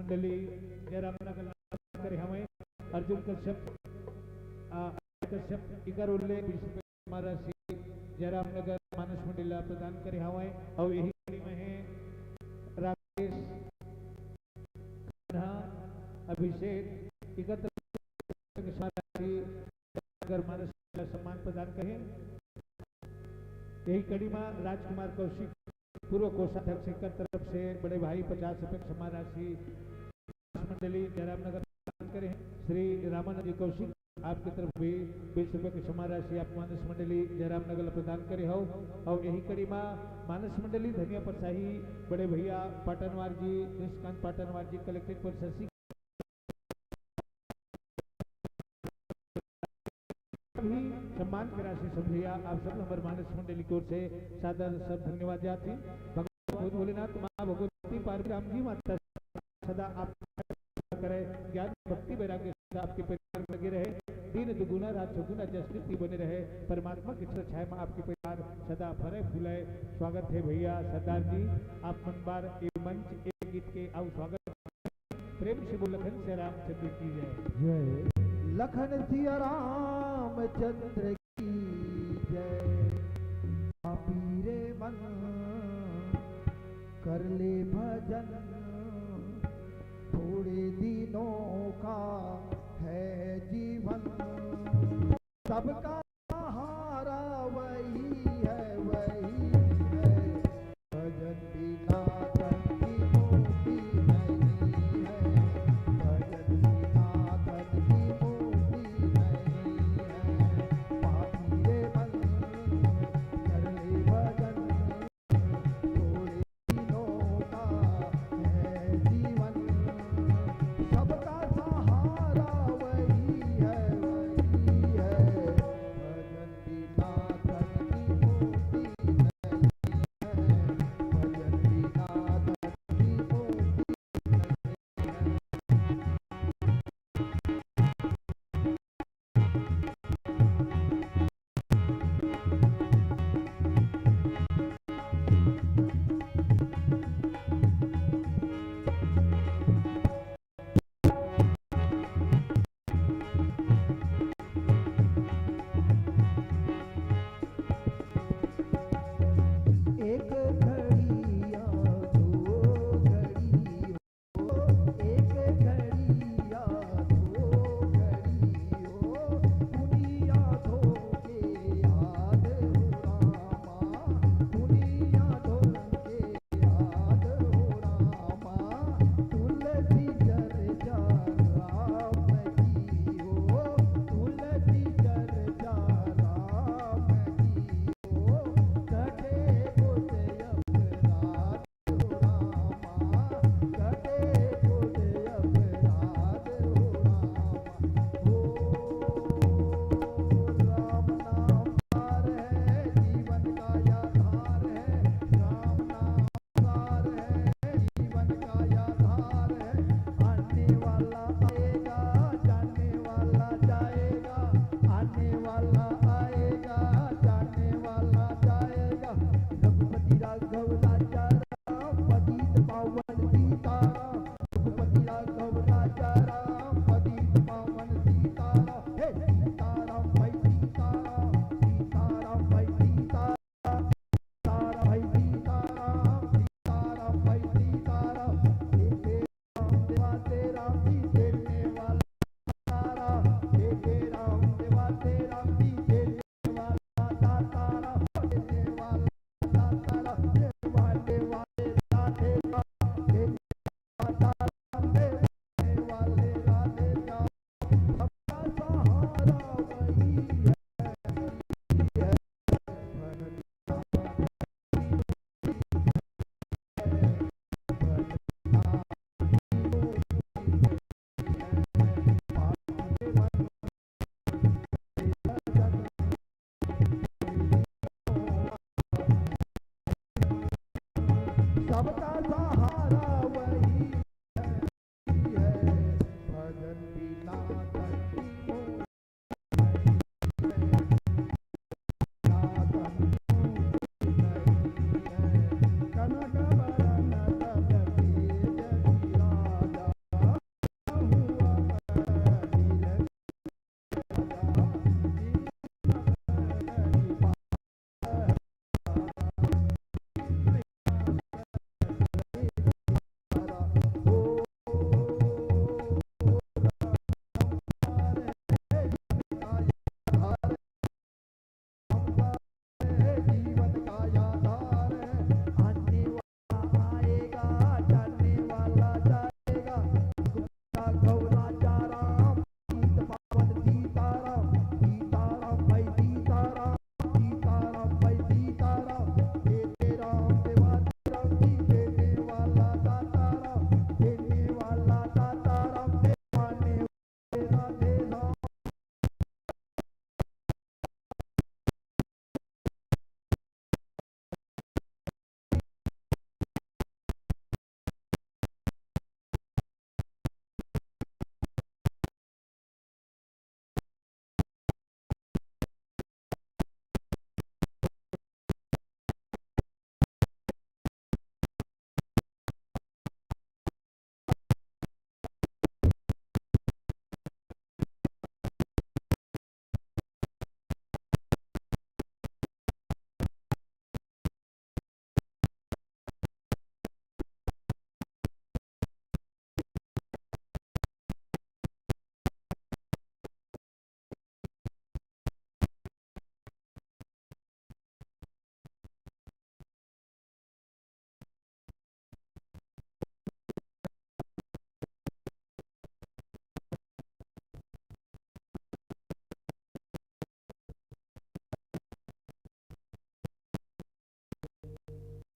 मंडली जयरामनगर करे हमें अर्जुन कश्यप कश्यप इकर उल्लेख हमारा श्री जयरामनगर मानस मंडली प्रदान करे हमें और यही कड़ी में है राकेश अभिषेक इकत्र मानस सम्मान प्रदान करें। यही कड़ी में राजकुमार कौशिक पूर्व कोषाध्यक्ष शिक्षक तरफ से बड़े भाई 50 रुपये क्षमा राशि मंडली जयरामनगर प्रदान करें। श्री रामानंद जी कौशिक आपकी तरफ भी 20 रुपये की क्षमा राशि आप मानस मंडली जयरामनगर प्रदान करे हो। और यही कड़ी में मानस मंडली धनिया परसाही बड़े भैया पाटनवार जी निष्कांत पाटनवार जी कलेक्टेड पर शशि भी सम्मान की राशि सब भैया आप सब हमारे मानस मंडली की ओर से सादर सब धन्यवाद जाती। भगवान भोलेनाथ माँ भगवती पार्वती राम जी माता सदा आप करे ज्ञान भक्ति वैराग्य सदा आपके परिवार में लगे रहे दिन दुगुना रात चौगुना जस्ती बने रहे परमात्मा की छाया में आपके परिवार सदा फरे फूले। स्वागत है भैया सरदार जी आप मनबार ए मंच एक गीत के आओ स्वागत प्रेम से बोल लखन से रामचंद्र की जय। लखन सिया रामचंद्र की जय। पीरे मन कर ले भजन थोड़े दिनों का है जीवन सबका सहारा वही है भजन बिना धन की मोती नहीं है भजन बिना धन की मोती नहीं है। पापी मन कर ले भजन थोड़े दिनों का है जीवन सबका सहारा वही है भजन बिना धन की मोती नहीं है भजन बिना धन की मोती एक घड़िया दो घड़ी हो एक घड़िया दो घड़ी हो दुनिया धो के याद हो रामा दुनिया धो के याद हो रामा तुलसी चर्चा राम की हो तुलसी चर्चा राम की हो कटे सबका सहारा वही है भजन बिना धन की मोती नहीं है कनक बरन तब तेज राजा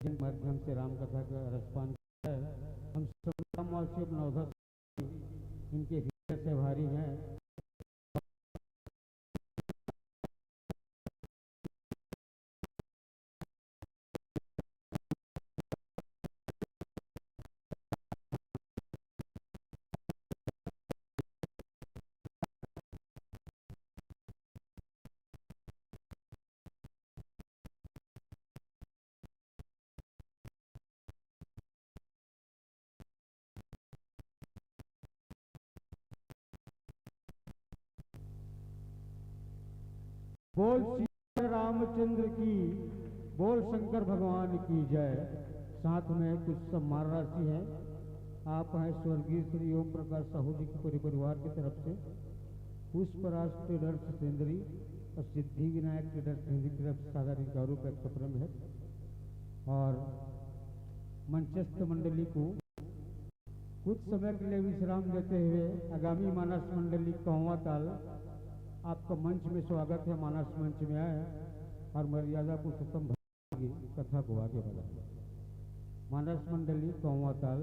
जिन माध्यम से राम कथा का रसपान किया है, हम सब रामवासी अपना उधर इनके हृदय से भारी हैं। बोल श्री रामचंद्र की, बोल शंकर भगवान की जय। साथ में कुछ सम्मान राशि है। आप हैं स्वर्गीय श्री ओम प्रकाश साहू जी के परिवार की तरफ से पुष्पराज ट्रेडर्स सेंद्री और सिद्धि विनायक ट्रेडर्स सेंद्री की तरफ से साधारण गौरव का सप्रम है। और मंचस्थ मंडली को कुछ समय के लिए विश्राम देते हुए आगामी मानस मंडली कौवा ताल आपका मंच में स्वागत है। मानस मंच में आए और मर्यादा पुरुषोत्तम की कथा को आगे बढ़ाए। मानस मंडली कौवा ताल